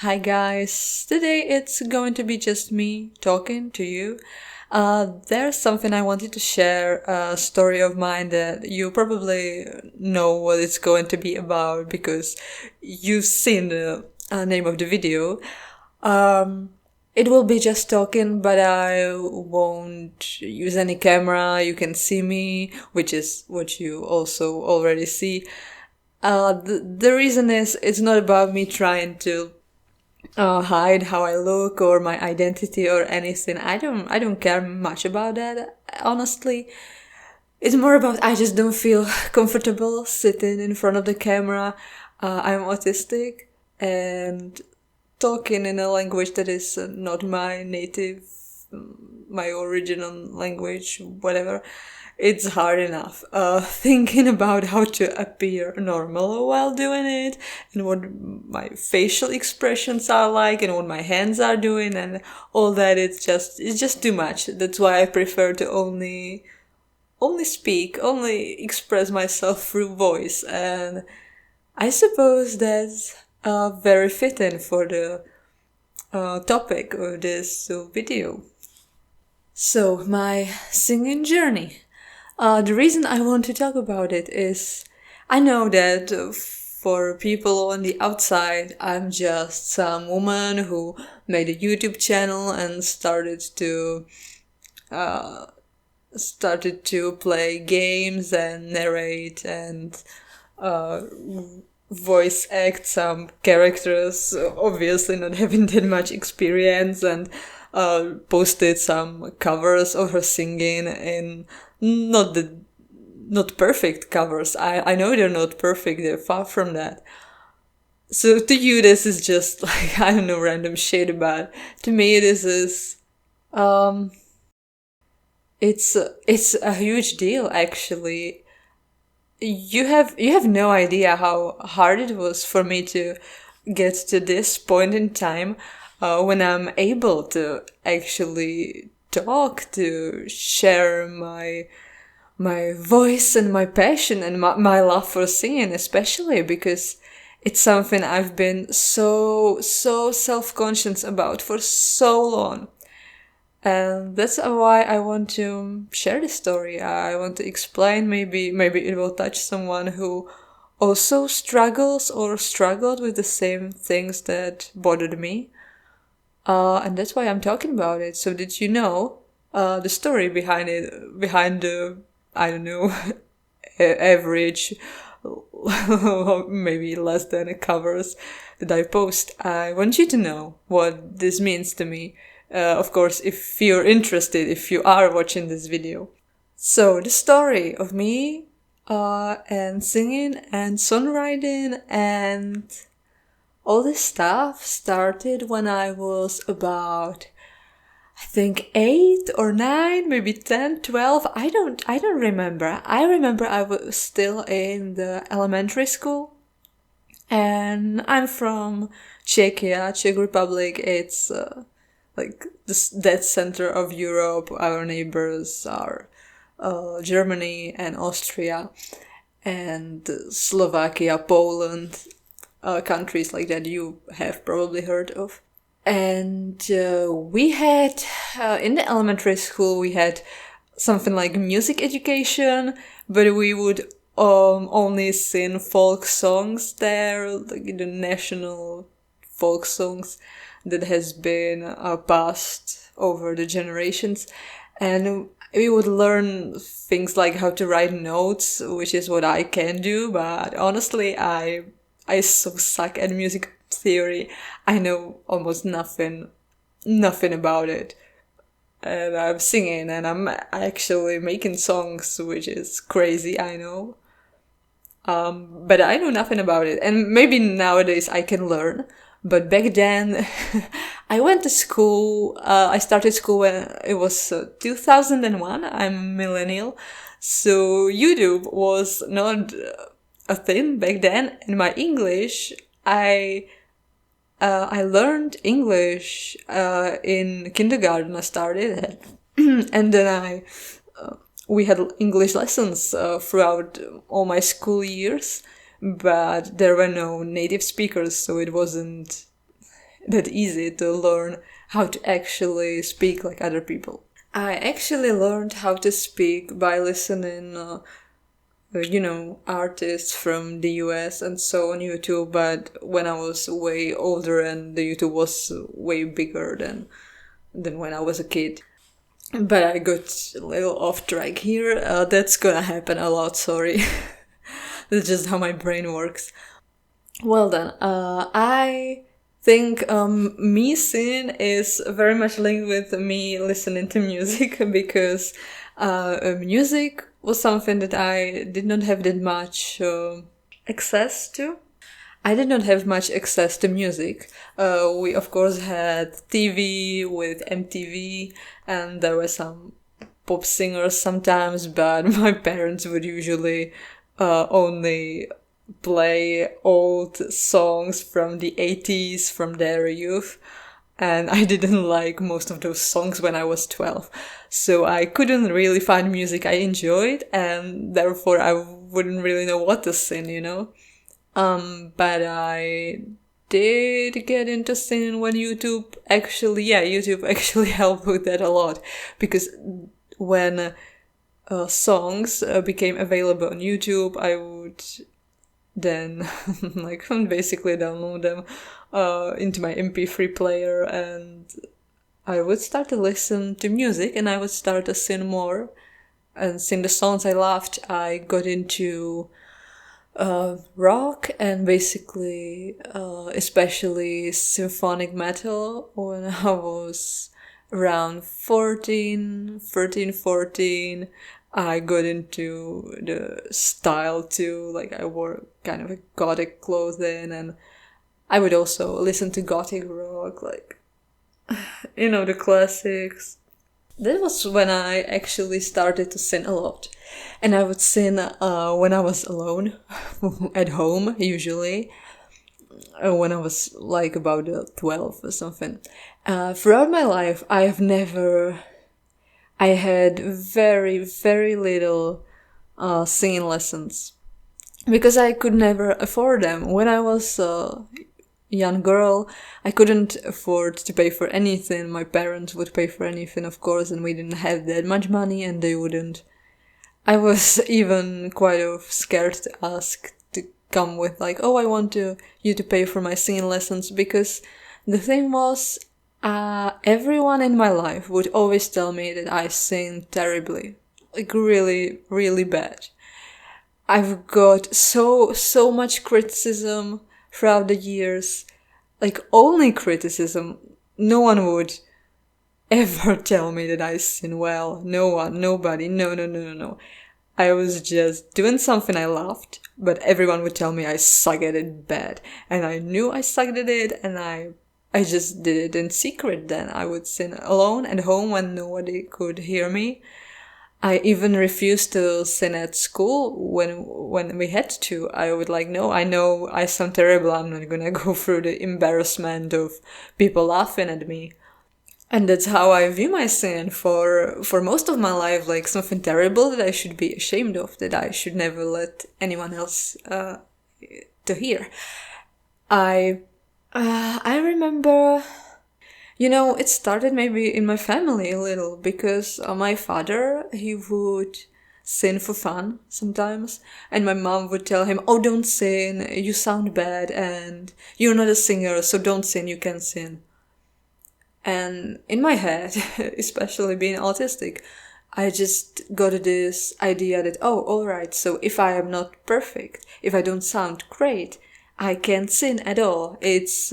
Hi guys, today it's going to be just me talking to you. There's something I wanted to share, a story of mine that you probably know what it's going to be about because you've seen the name of the video. It will be just talking, but I won't use any camera. You can see me, which is what you also already see. The reason is it's not about me trying to hide how I look or my identity or anything. I don't care much about that, honestly. It's more about I just don't feel comfortable sitting in front of the camera. I'm autistic and talking in a language that is not my native, my original language, whatever. It's hard enough. Thinking about how to appear normal while doing it, and what my facial expressions are like, and what my hands are doing, and all that. It's just too much. That's why I prefer to only speak, only express myself through voice, and I suppose that's very fitting for the topic of this video. So, my singing journey. The reason I want to talk about it is I know that for people on the outside, I'm just some woman who made a YouTube channel and started to play games and narrate and uh, voice act some characters, obviously not having that much experience, and posted some covers of her singing in not the not perfect covers. I know they're not perfect, they're far from that. So to you this is just like I don't know, random shit, but to me this is um it's a huge deal actually. You have no idea how hard it was for me to get to this point in time when I'm able to actually talk, to share my voice and my passion and my love for singing, especially because it's something I've been so self-conscious about for so long. And that's why I want to share this story. I want to explain, maybe it will touch someone who also struggles or struggled with the same things that bothered me. And that's why I'm talking about it. So did you know the story behind it, behind the, I don't know, average, maybe less than covers that I post? I want you to know what this means to me. Of course, if you're interested, if you are watching this video. So, the story of me and singing and songwriting and all this stuff started when I was about, I think 8 or 9, maybe 10, 12. I don't remember. I remember I was still in the elementary school. And I'm from Czechia, Czech Republic. It's like this dead center of Europe. Our neighbors are Germany and Austria and Slovakia, Poland, countries like that you have probably heard of. And we had, in the elementary school, we had something like music education, but we would only sing folk songs there, like the national folk songs that has been passed over the generations. And we would learn things like how to write notes, which is what I can do, but honestly, I so suck at music theory. I know almost nothing about it. And I'm singing and I'm actually making songs, which is crazy, I know. But I know nothing about it. And maybe nowadays I can learn. But back then, I went to school. I started school when it was 2001. I'm a millennial. So YouTube was not a thing back then. And my English, I learned English in kindergarten. I started, and then we had English lessons throughout all my school years, but there were no native speakers, so that easy to learn how to actually speak like other people. I actually learned how to speak by listening artists from the US and so on YouTube, but when I was way older and the YouTube was way bigger than when I was a kid. But I got a little off track here. That's gonna happen a lot, sorry. That's just how my brain works. Well then, I think me singing is very much linked with me listening to music because music was something that I did not have that much access to. I did not have much access to music. We of course had TV with MTV, and there were some pop singers sometimes, but my parents would usually only play old songs from the 80s, from their youth. And I didn't like most of those songs when I was 12. So I couldn't really find music I enjoyed, and therefore I wouldn't really know what to sing, But I did get into singing when YouTube actually helped with that a lot. Because when songs became available on YouTube, I would then basically download them into my MP3 player, and I would start to listen to music, and I would start to sing more and sing the songs I loved. I got into rock and basically especially symphonic metal when I was around 14. I got into the style too, like I wore kind of a gothic clothing, and I would also listen to gothic rock, like, the classics. That was when I actually started to sing a lot. And I would sing when I was alone, at home, usually, when I was like about 12 or something. Throughout my life, I had very, very little singing lessons because I could never afford them. When I was a young girl, I couldn't afford to pay for anything. My parents would pay for anything, of course, and we didn't have that much money, and they wouldn't. I was even quite scared to ask to come with like, oh, I want you to pay for my singing lessons, because the thing was, everyone in my life would always tell me that I sing terribly, like really, really bad. I've got so much criticism throughout the years, like only criticism. No one would ever tell me that I sing well. No one, nobody, no. I was just doing something I loved, but everyone would tell me I suck at it bad. And I knew I sucked at it, and I just did it in secret then. I would sing alone at home when nobody could hear me. I even refused to sing at school when we had to. I would like, no, I know I sound terrible. I'm not gonna go through the embarrassment of people laughing at me. And that's how I view my singing for most of my life, like something terrible that I should be ashamed of, that I should never let anyone else to hear. I remember, it started maybe in my family a little, because my father, he would sing for fun sometimes, and my mom would tell him, oh, don't sing, you sound bad, and you're not a singer, so don't sing, you can sing. And in my head, especially being autistic, I just got this idea that, oh, alright, so if I am not perfect, if I don't sound great, I can't sing at all. It's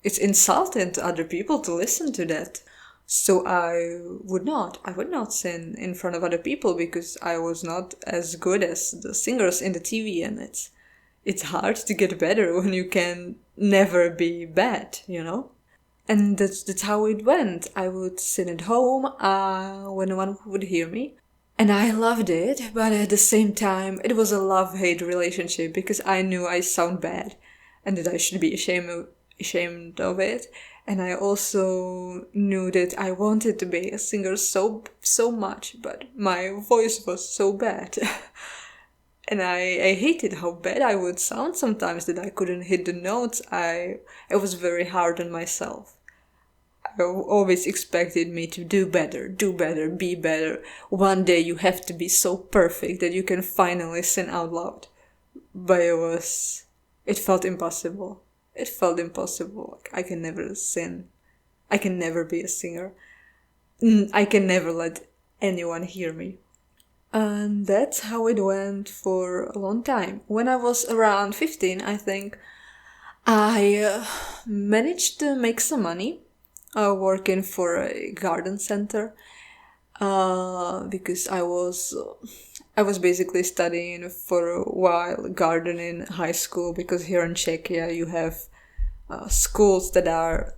insulting to other people to listen to that. So I would not sing in front of other people, because I was not as good as the singers in the TV, and it's hard to get better when you can never be bad, And that's how it went. I would sing at home when no one would hear me. And I loved it, but at the same time, it was a love-hate relationship, because I knew I sound bad and that I should be ashamed of it. And I also knew that I wanted to be a singer so much, but my voice was so bad. And I hated how bad I would sound sometimes, that I couldn't hit the notes. I was very hard on myself. I always expected me to do better, be better. One day you have to be so perfect that you can finally sing out loud. But it felt impossible. It felt impossible. I can never sing. I can never be a singer. I can never let anyone hear me. And that's how it went for a long time. When I was around 15, I think, I managed to make some money working for a garden center because I was basically studying for a while gardening in high school, because here in Czechia you have schools that are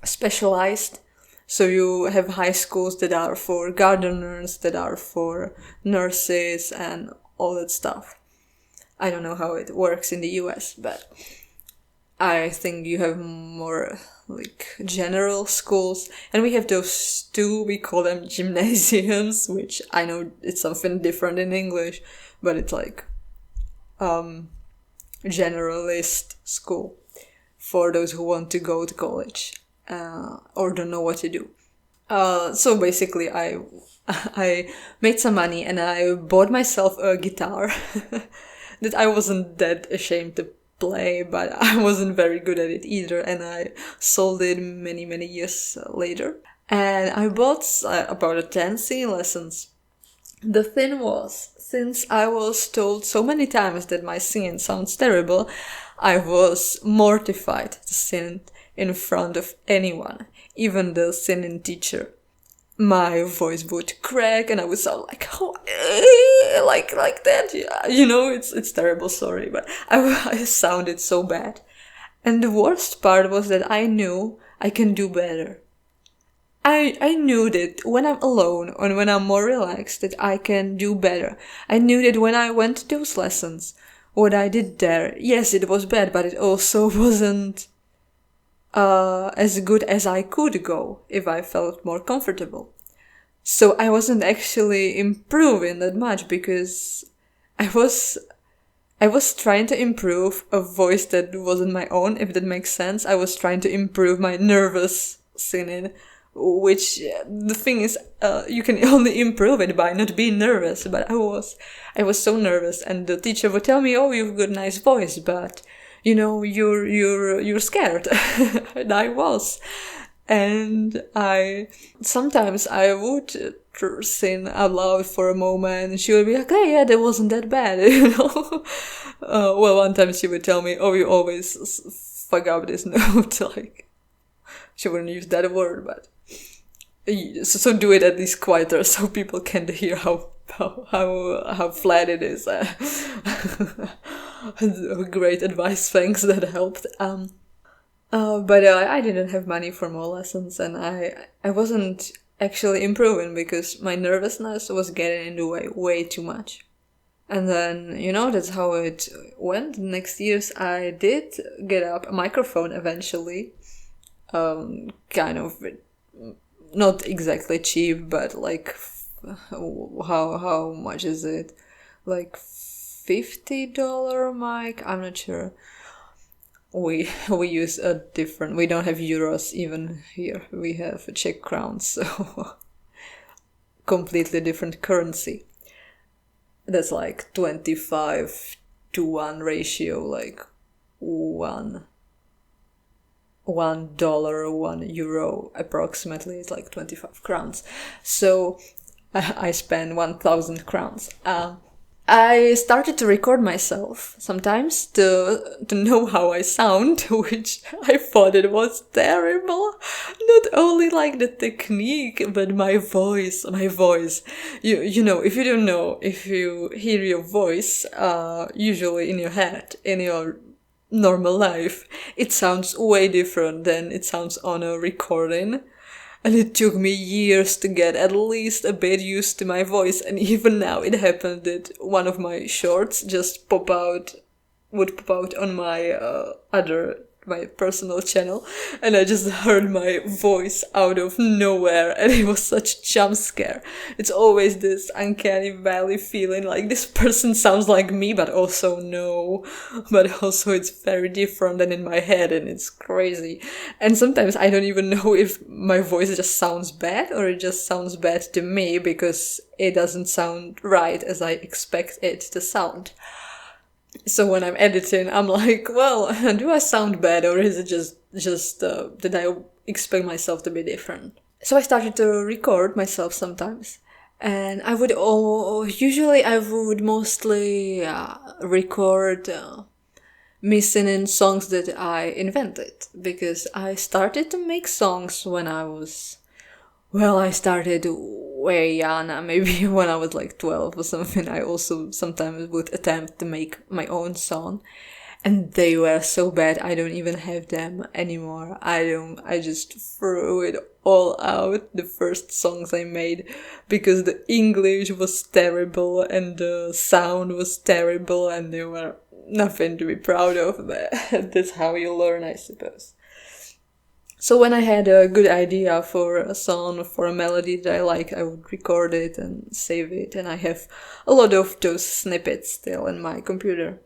specialized. So you have high schools that are for gardeners, that are for nurses and all that stuff. I don't know how it works in the US, but I think you have more like general schools, and we have those two, we call them gymnasiums, which I know it's something different in English, but it's like generalist school for those who want to go to college or don't know what to do. So basically I made some money and I bought myself a guitar that I wasn't that ashamed to play, but I wasn't very good at it either, and I sold it many years later. And I bought about 10 singing lessons. The thing was, since I was told so many times that my singing sounds terrible, I was mortified to sing in front of anyone, even the singing teacher. My voice would crack and I would sound like, like that. Yeah, you know, it's terrible, sorry, but I sounded so bad. And the worst part was that I knew I can do better. I knew that when I'm alone and when I'm more relaxed that I can do better. I knew that when I went to those lessons, what I did there, yes, it was bad, but it also wasn't as good as I could go if I felt more comfortable. So I wasn't actually improving that much because I was trying to improve a voice that wasn't my own, if that makes sense. I was trying to improve my nervous singing, which the thing is, you can only improve it by not being nervous. But I was so nervous, and the teacher would tell me, "Oh, you've got a nice voice, but you know, you're scared." And I was. And sometimes I would sing out loud for a moment, and she would be like, "Hey, yeah, that wasn't that bad," you know. Well, one time she would tell me, "Oh, you always fuck up this note." Like, she wouldn't use that word, but so do it at least quieter so people can hear how flat it is. Great advice, thanks, that helped. But I didn't have money for more lessons, and I wasn't actually improving because my nervousness was getting in the way too much. And then, you know, that's how it went. Next years I did get up a microphone eventually. Kind of not exactly cheap, but like how much is it? Like $50 mic? I'm not sure. We use a different, we don't have euros even here, we have Czech crowns, so completely different currency. That's like 25-1 ratio, like $1, €1 approximately, it's like 25 crowns. So I spend 1,000 crowns. I started to record myself sometimes to know how I sound, which I thought it was terrible. Not only like the technique, but my voice. You know, if you don't know, if you hear your voice, usually in your head, in your normal life, it sounds way different than it sounds on a recording. And it took me years to get at least a bit used to my voice. And even now it happened that one of my shorts just would pop out on my other my personal channel, and I just heard my voice out of nowhere, and it was such a jump scare. It's always this uncanny valley feeling, like this person sounds like me, but also no, but also it's very different than in my head, and it's crazy. And sometimes I don't even know if my voice just sounds bad, or it just sounds bad to me because it doesn't sound right as I expect it to sound. So when I'm editing, I'm like, well, do I sound bad, or is it just that I expect myself to be different? So I started to record myself sometimes, and usually I would mostly record me singing songs that I invented, because I started to make songs when I started way young, maybe when I was like 12 or something. I also sometimes would attempt to make my own song, and they were so bad I don't even have them anymore. I just threw it all out, the first songs I made, because the English was terrible and the sound was terrible and they were nothing to be proud of, but that's how you learn, I suppose. So when I had a good idea for a song, for a melody that I like, I would record it and save it, and I have a lot of those snippets still in my computer.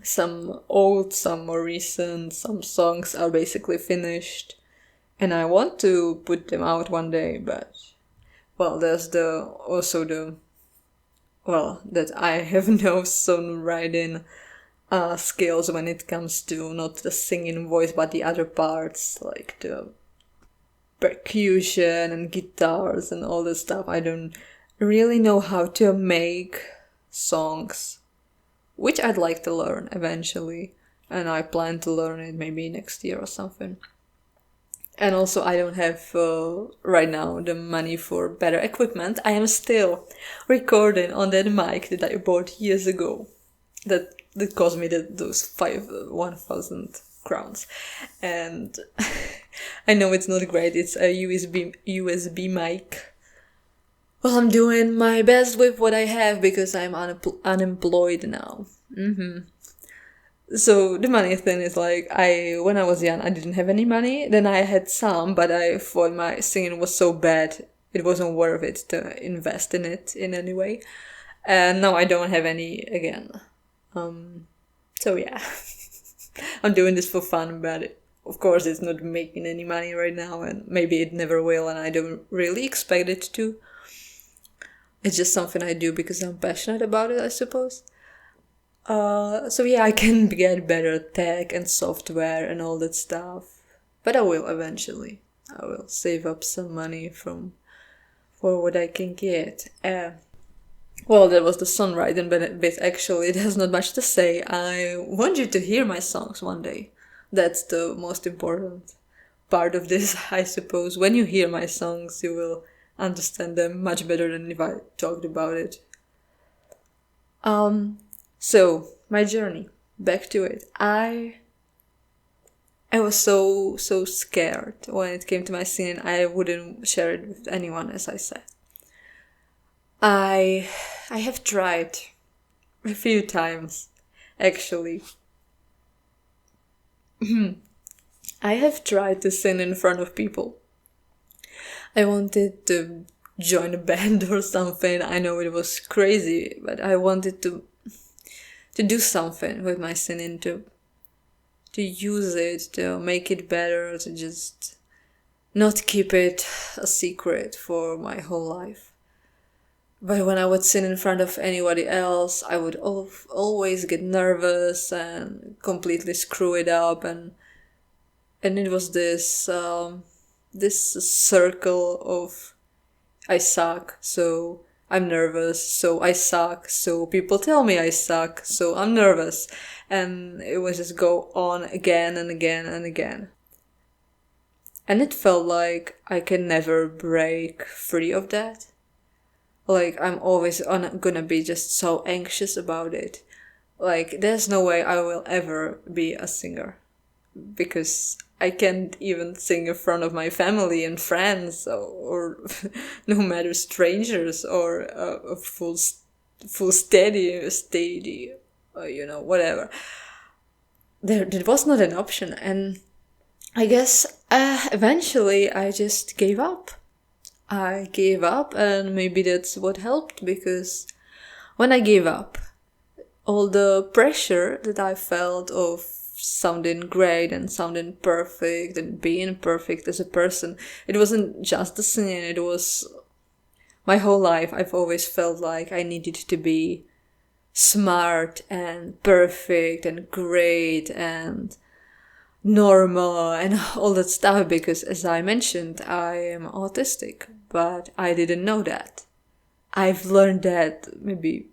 Some old, some more recent, some songs are basically finished, and I want to put them out one day, but, well, there's that I have no songwriting skills when it comes to not the singing voice but the other parts, like the percussion and guitars and all this stuff. I don't really know how to make songs, which I'd like to learn eventually, and I plan to learn it maybe next year or something. And also I don't have right now the money for better equipment. I am still recording on that mic that I bought years ago. That cost me those 1,000 crowns, and I know it's not great. It's a USB mic. Well, I'm doing my best with what I have because I'm unemployed now. So the money thing is like, when I was young, I didn't have any money. Then I had some, but I thought my singing was so bad, it wasn't worth it to invest in it in any way. And now I don't have any again. So yeah, I'm doing this for fun, but of course it's not making any money right now, and maybe it never will, and I don't really expect it to. It's just something I do because I'm passionate about it, I suppose. So yeah, I can get better at tech and software and all that stuff, but I will eventually. I will save up some money for what I can get. Well, that was the songwriting bit. Actually, it has not much to say. I want you to hear my songs one day. That's the most important part of this, I suppose. When you hear my songs, you will understand them much better than if I talked about it. So, my journey. Back to it. I was so scared when it came to my singing. I wouldn't share it with anyone, as I said. I have tried a few times, actually. I have tried to sing in front of people. I wanted to join a band or something. I know it was crazy, but I wanted to do something with my singing, to use it, to make it better, to just not keep it a secret for my whole life. But when I would sing in front of anybody else, I would always get nervous and completely screw it up, and it was this circle of I suck, so I'm nervous, so I suck, so people tell me I suck, so I'm nervous, and it would just go on again and again and again. And it felt like I can never break free of that. Like, I'm always gonna be just so anxious about it. Like, there's no way I will ever be a singer. Because I can't even sing in front of my family and friends, or no matter strangers, or a full, whatever. there was not an option. And I guess eventually I just gave up. I gave up, and maybe that's what helped, because when I gave up, all the pressure that I felt of sounding great and sounding perfect and being perfect as a person, it wasn't just the singing, it was my whole life. I've always felt like I needed to be smart and perfect and great and normal and all that stuff, because as I mentioned, I am autistic, but I didn't know that. I've learned that maybe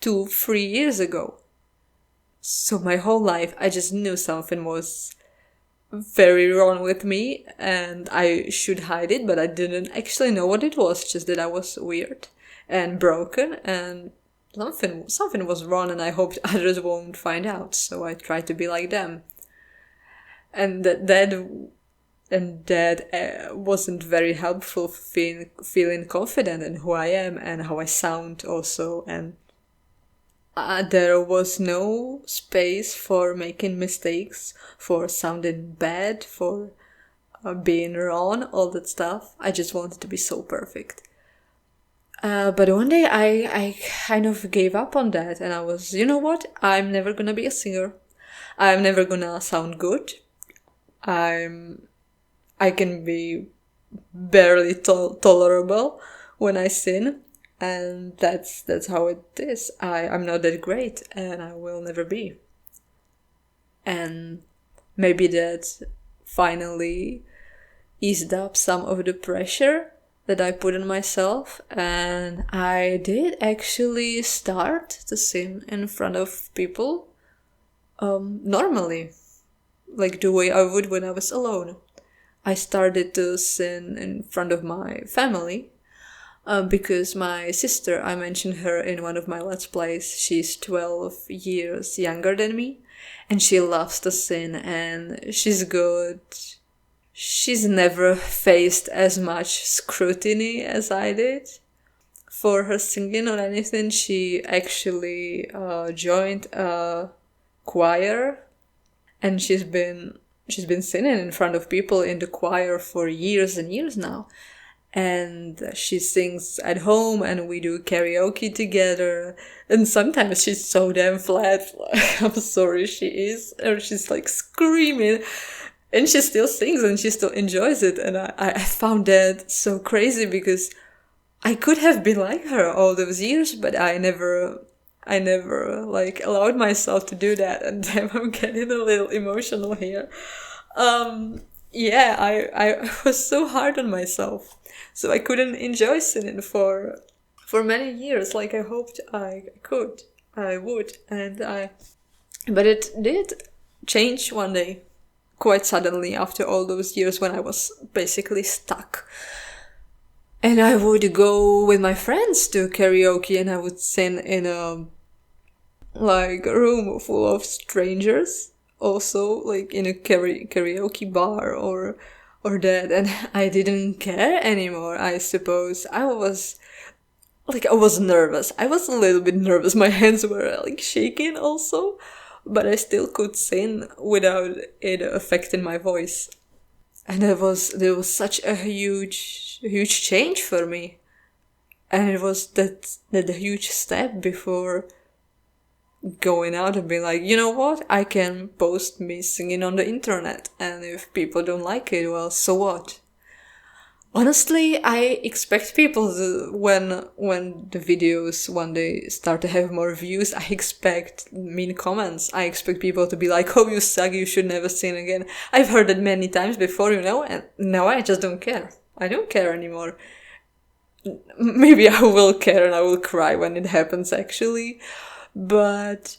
2-3 years ago. So my whole life I just knew something was very wrong with me and I should hide it, but I didn't actually know what it was, just that I was weird and broken and something was wrong, and I hoped others won't find out, so I tried to be like them. And that wasn't very helpful for feeling confident in who I am and how I sound also. And there was no space for making mistakes, for sounding bad, for being wrong, all that stuff. I just wanted to be so perfect. But one day I kind of gave up on that, and I was, you know what? I'm never gonna be a singer. I'm never gonna sound good. I can be barely tolerable when I sing, and that's how it is. I'm not that great, and I will never be. And maybe that finally eased up some of the pressure that I put on myself, and I did actually start to sing in front of people normally, like the way I would when I was alone. I started to sing in front of my family because my sister, I mentioned her in one of my Let's Plays, she's 12 years younger than me, and she loves to sing, and she's good. She's never faced as much scrutiny as I did for her singing or anything. She actually joined a choir, and she's been singing in front of people in the choir for years and years now. And she sings at home, and we do karaoke together. And sometimes she's so damn flat, I'm sorry, she is, or she's like screaming. And she still sings and she still enjoys it. And I found that so crazy, because I could have been like her all those years, but I never like allowed myself to do that. And damn, I'm getting a little emotional here. Yeah, I was so hard on myself. So I couldn't enjoy singing for many years like I hoped I would. But it did change one day, quite suddenly, after all those years when I was basically stuck. And I would go with my friends to karaoke, and I would sing in a room full of strangers, also like in a karaoke bar or that, and I didn't care anymore. I suppose I was nervous. I was a little bit nervous. My hands were like shaking also, but I still could sing without it affecting my voice. And there was such a huge change for me. And it was that huge step before going out and being like, you know what? I can post me singing on the internet, and if people don't like it, well, so what? Honestly, I expect people to, when the videos one day start to have more views, I expect mean comments. I expect people to be like, oh, you suck, you should never sing again. I've heard that many times before, and now I just don't care. I don't care anymore. Maybe I will care and I will cry when it happens, actually. But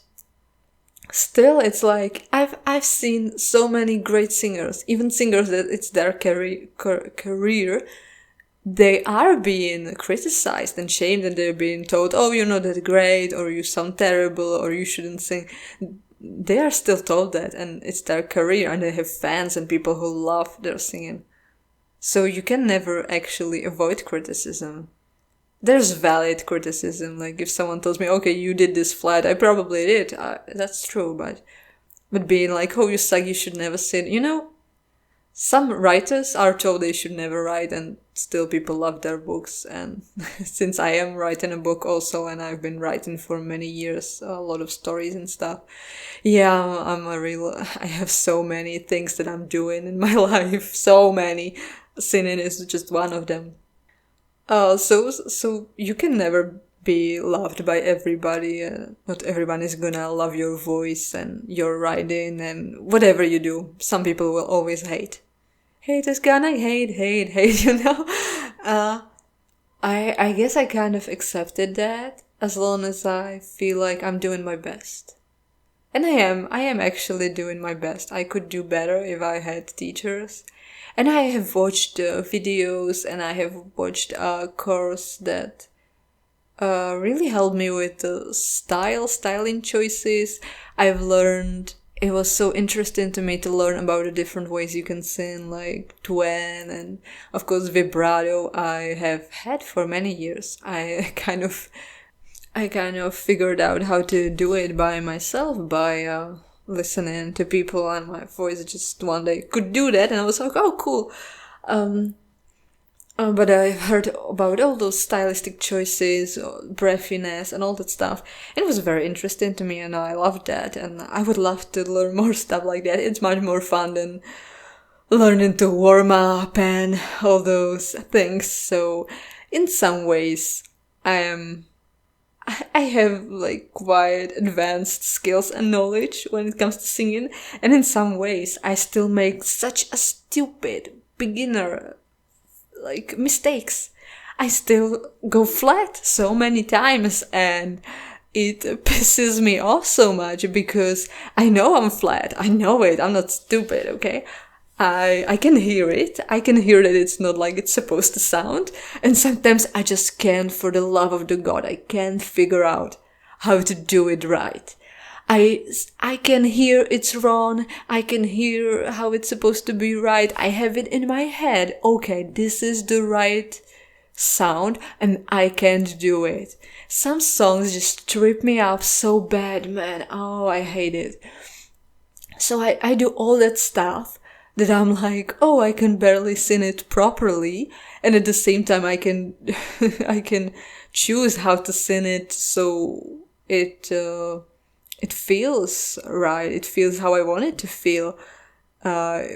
still, it's like I've seen so many great singers, even singers that it's their career. They are being criticized and shamed, and they're being told, oh, you're not that great, or you sound terrible, or you shouldn't sing. They are still told that, and it's their career, and they have fans and people who love their singing. So you can never actually avoid criticism. There's valid criticism, like if someone tells me, okay, you did this flat, I probably did, that's true, but but being like, oh, you suck, you should never sing. You know, some writers are told they should never write, and still people love their books. And since I am writing a book also, and I've been writing for many years, a lot of stories and stuff, yeah, I have so many things that I'm doing in my life, so many. Singing is just one of them. So you can never be loved by everybody. Not everyone is gonna love your voice and your writing and whatever you do. Some people will always hate. Hate is gonna hate, you know? I guess I kind of accepted that as long as I feel like I'm doing my best. And I am actually doing my best. I could do better if I had teachers. And I have watched videos, and I have watched a course that really helped me with the styling choices. I've learned, it was so interesting to me to learn about the different ways you can sing, like twang and of course vibrato. I have had for many years. I kind of figured out how to do it by myself by listening to people, and my voice just one day could do that, and I was like, oh, cool. But I heard about all those stylistic choices, breathiness, and all that stuff. It was very interesting to me, and I loved that, and I would love to learn more stuff like that. It's much more fun than learning to warm up and all those things. So, in some ways, I have like quite advanced skills and knowledge when it comes to singing, and in some ways I still make such a stupid beginner like mistakes. I still go flat so many times, and it pisses me off so much because I know I'm flat. I know it. I'm not stupid, okay? I can hear it. I can hear that it's not like it's supposed to sound. And sometimes I just can't, for the love of the God, I can't figure out how to do it right. I can hear it's wrong. I can hear how it's supposed to be right. I have it in my head. Okay, this is the right sound, and I can't do it. Some songs just trip me up so bad, man. Oh, I hate it. So I do all that stuff that I'm like, oh, I can barely sing it properly, and at the same time I can I can choose how to sing it so it feels right. It feels how I want it to feel,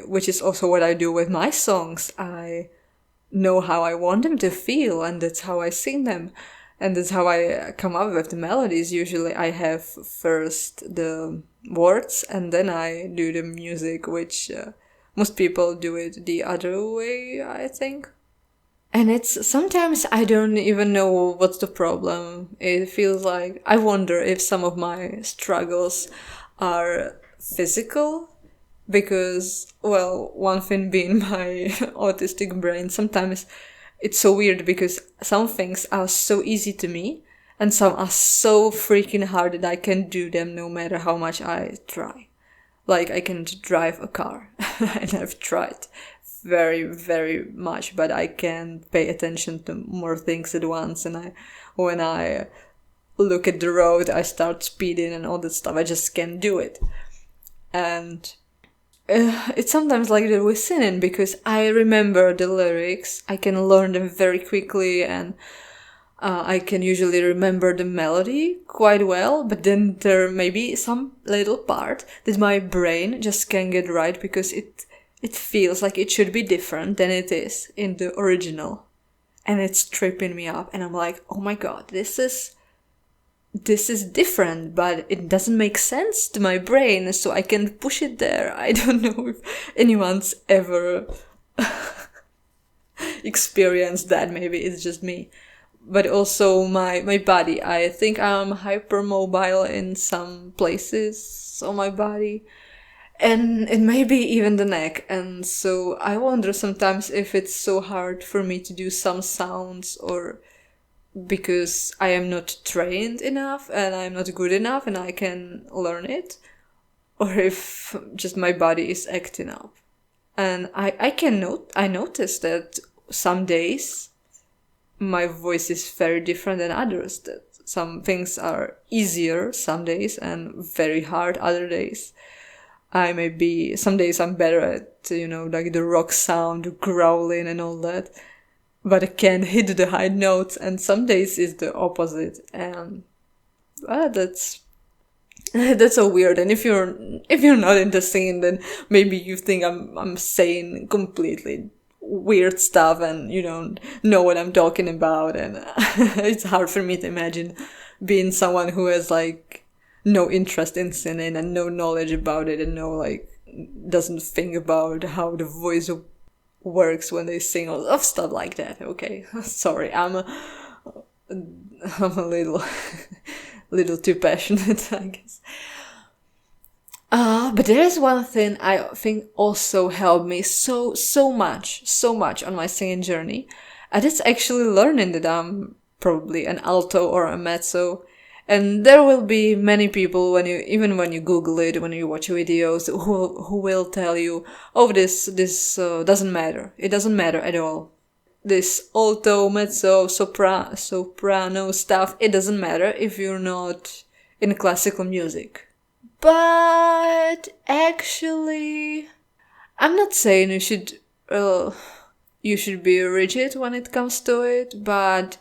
which is also what I do with my songs. I know how I want them to feel, and that's how I sing them. And that's how I come up with the melodies. Usually I have first the words, and then I do the music, which most people do it the other way, I think. And it's sometimes I don't even know what's the problem. It feels like I wonder if some of my struggles are physical, because, well, one thing being my autistic brain, sometimes it's so weird because some things are so easy to me and some are so freaking hard that I can do them no matter how much I try. Like I can drive a car and I've tried very, very much, but I can't pay attention to more things at once. And when I look at the road, I start speeding and all that stuff. I just can't do it. And it's sometimes like that with singing, because I remember the lyrics. I can learn them very quickly, and I can usually remember the melody quite well, but then there may be some little part that my brain just can't get right because it feels like it should be different than it is in the original. And it's tripping me up, and I'm like, oh my god, this is different, but it doesn't make sense to my brain, so I can push it there. I don't know if anyone's ever experienced that. Maybe it's just me. But also my body. I think I'm hypermobile in some places on my body. And it may be even the neck. And so I wonder sometimes if it's so hard for me to do some sounds, or because I am not trained enough and I'm not good enough and I can learn it, or if just my body is acting up. And I noticed that some days my voice is very different than others, that some things are easier some days and very hard other days. some days I'm better at, like the rock sound, growling and all that, but I can't hit the high notes, and some days it's the opposite, and that's so weird. And if you're not into singing, then maybe you think I'm saying completely weird stuff and you don't know what I'm talking about, and it's hard for me to imagine being someone who has like no interest in singing and no knowledge about it and doesn't think about how the voice works when they sing or stuff like that. Okay, sorry, I'm a little too passionate, I guess. But there's one thing I think also helped me so much on my singing journey, and it's actually learning that I'm probably an alto or a mezzo. And there will be many people even when you Google it, when you watch videos, who will tell you, oh, this doesn't matter. It doesn't matter at all. This alto, mezzo, soprano stuff, it doesn't matter if you're not in classical music. But actually, I'm not saying you should be rigid when it comes to it, but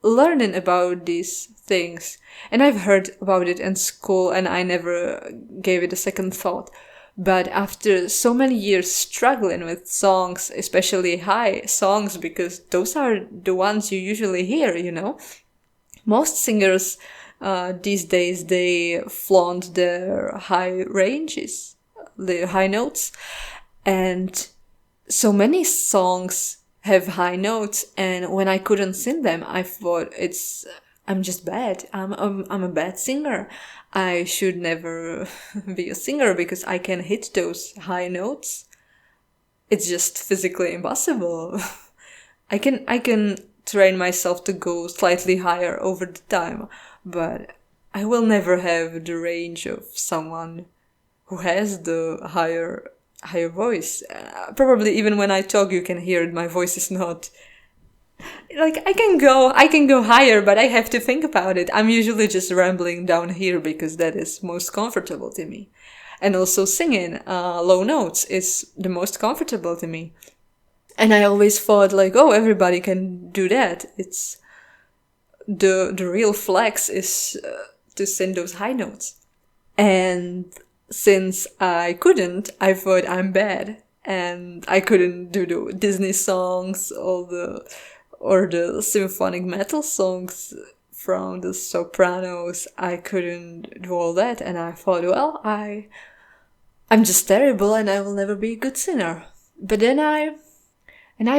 learning about these things, and I've heard about it in school and I never gave it a second thought, but after so many years struggling with songs, especially high songs, because those are the ones you usually hear, most singers these days, they flaunt their high ranges, the high notes, and so many songs have high notes, and when I couldn't sing them, I thought I'm just bad. I'm a bad singer. I should never be a singer because I can hit those high notes. It's just physically impossible. I can train myself to go slightly higher over the time, but I will never have the range of someone who has the higher voice. Probably even when I talk, you can hear it. My voice is not like I can go higher, but I have to think about it. I'm usually just rambling down here because that is most comfortable to me. And also singing low notes is the most comfortable to me. And I always thought like, oh, everybody can do that. It's the real flex is to sing those high notes. And since I couldn't, I thought I'm bad. And I couldn't do the Disney songs or the symphonic metal songs from the sopranos. I couldn't do all that. And I thought, well, I'm just terrible and I will never be a good singer. But then I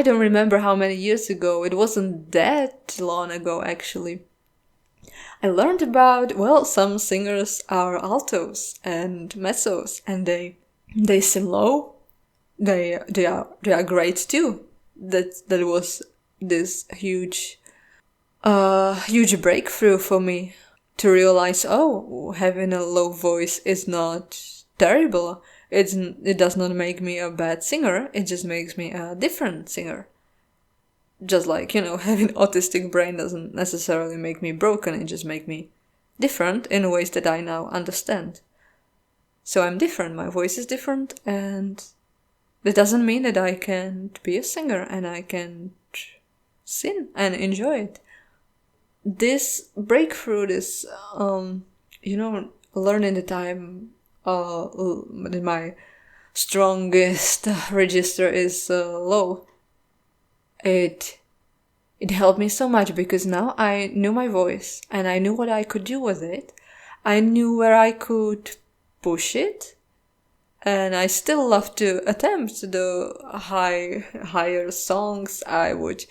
don't remember how many years ago, it wasn't that long ago actually, I learned about, well, some singers are altos and mezzos and they sing low. They are great too. That was this huge breakthrough for me to realize, oh, having a low voice is not terrible. It does not make me a bad singer. It just makes me a different singer. Just like, having autistic brain doesn't necessarily make me broken. It just makes me different in ways that I now understand. So I'm different. My voice is different, and that doesn't mean that I can't be a singer and I can't sing and enjoy it. This breakthrough, this, learning that that my strongest register is low. It helped me so much because now I knew my voice and I knew what I could do with it. I knew where I could push it, and I still love to attempt the higher songs. I would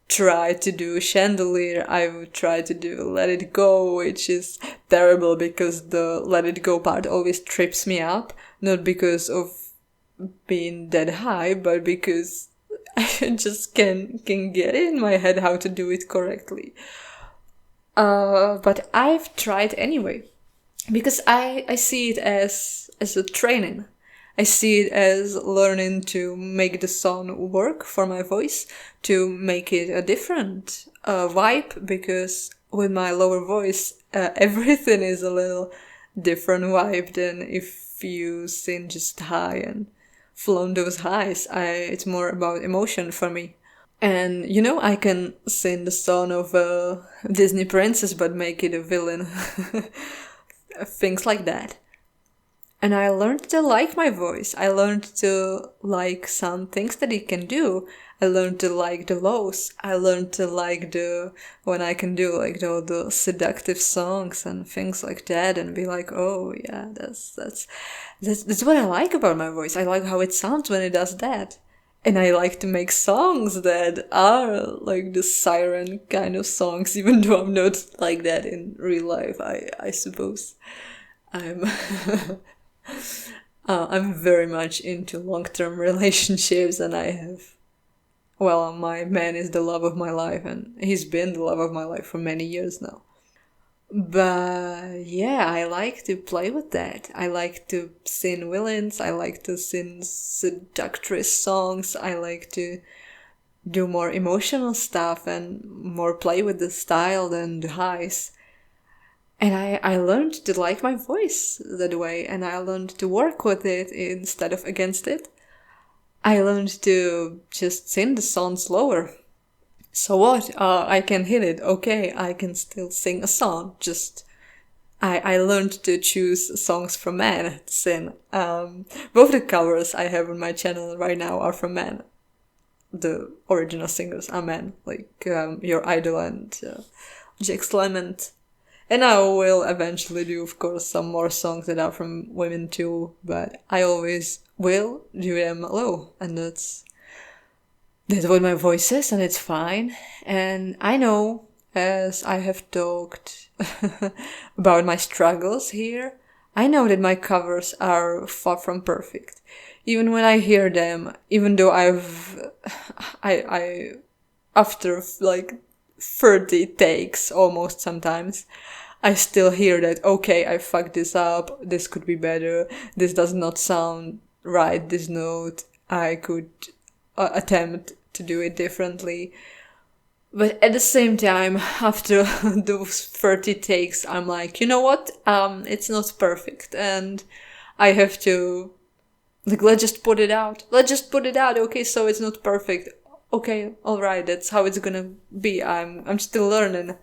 try to do Chandelier. I would try to do Let It Go, which is terrible because the Let It Go part always trips me up. Not because of being that high, but because I just can get it in my head how to do it correctly. But I've tried anyway, because I see it as a training. I see it as learning to make the song work for my voice, to make it a different vibe, because with my lower voice, everything is a little different vibe than if you sing just high and flown those highs. It's more about emotion for me. And I can sing the song of a Disney princess but make it a villain. Things like that. And I learned to like my voice. I learned to like some things that it can do. I learned to like the lows. I learned to like when I can do like the seductive songs and things like that, and be like, oh yeah, that's what I like about my voice. I like how it sounds when it does that. And I like to make songs that are like the siren kind of songs, even though I'm not like that in real life, I suppose. I'm I'm very much into long-term relationships, and my man is the love of my life, and he's been the love of my life for many years now. But yeah, I like to play with that. I like to sing villains, I like to sing seductress songs, I like to do more emotional stuff and more play with the style than the highs. And I learned to like my voice that way, and I learned to work with it instead of against it. I learned to just sing the song slower. So what? I can hit it. Okay, I can still sing a song. Just I learned to choose songs from men to sing. Both the covers I have on my channel right now are from men. The original singers are men, like Your Idol and Jax Clement. And I will eventually do, of course, some more songs that are from women too, but I always will do them low, and that's what my voice is, and it's fine. And I know, as I have talked about my struggles here, I know that my covers are far from perfect. Even when I hear them, even though I after like 30 takes almost sometimes, I still hear that, okay, I fucked this up, this could be better, this does not sound right, this note, I could attempt to do it differently. But at the same time, after those 30 takes, I'm like, you know what, it's not perfect, and I have to, like, let's just put it out, okay, so it's not perfect, okay, alright, that's how it's gonna be, I'm still learning,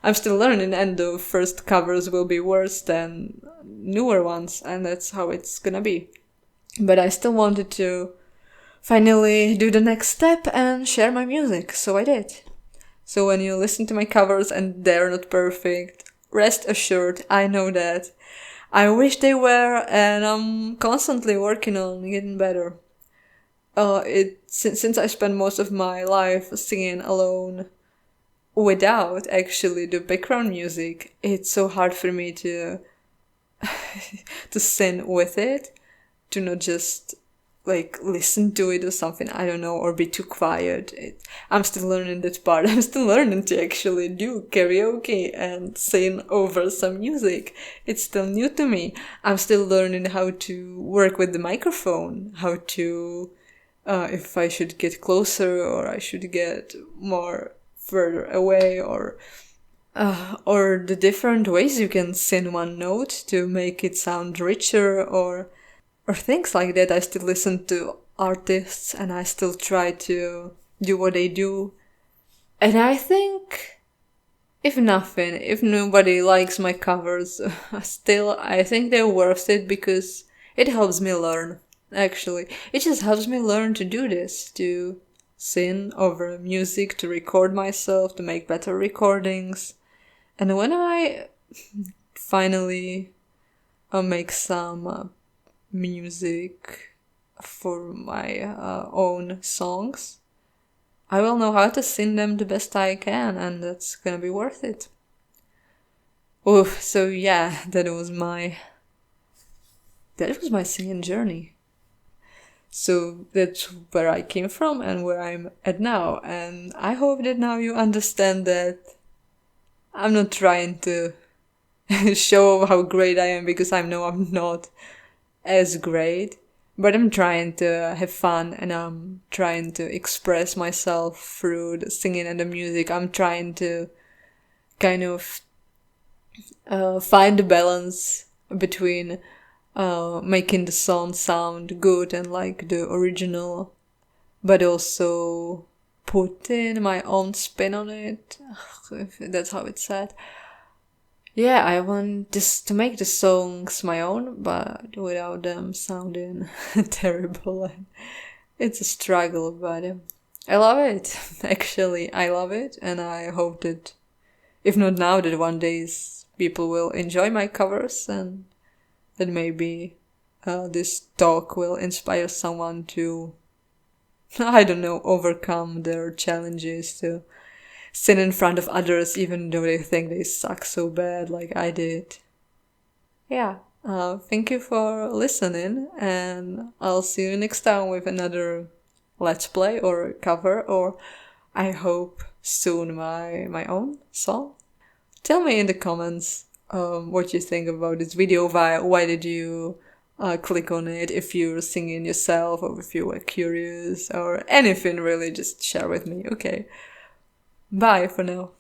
and the first covers will be worse than newer ones, and that's how it's gonna be. But I still wanted to finally do the next step and share my music, so I did. So when you listen to my covers and they're not perfect, rest assured, I know that. I wish they were, and I'm constantly working on getting better. Since I spent most of my life singing alone, without actually the background music, it's so hard for me to sing with it, to not just like listen to it or something, I don't know, or be too quiet. I'm still learning that part. I'm still learning to actually do karaoke and sing over some music. It's still new to me. I'm still learning how to work with the microphone, how to if I should get closer or I should get more further away, or the different ways you can sing one note to make it sound richer, or things like that. I still listen to artists and I still try to do what they do. And I think, if nobody likes my covers, still I think they're worth it, because it helps me learn, actually. It just helps me learn to do this, to sing over music, to record myself, to make better recordings. And when I finally make some music for my own songs, I will know how to sing them the best I can, and that's gonna be worth it. Oof, so yeah, that was my singing journey. So that's where I came from and where I'm at now. And I hope that now you understand that I'm not trying to show how great I am, because I know I'm not as great. But I'm trying to have fun, and I'm trying to express myself through the singing and the music. I'm trying to kind of find the balance between making the song sound good and like the original, but also putting my own spin on it, if that's how it's said. Yeah, I want just to make the songs my own, but without them sounding terrible. It's a struggle, but I love it. Actually, I love it, and I hope that, if not now, that one day people will enjoy my covers, and that maybe this talk will inspire someone to, I don't know, overcome their challenges, to sing in front of others even though they think they suck so bad like I did. Yeah, thank you for listening, and I'll see you next time with another Let's Play or cover, or I hope soon my own song. Tell me in the comments what you think about this video. Why did you click on it? If you're singing yourself, or if you were curious, or anything really, just share with me. Okay. Bye for now.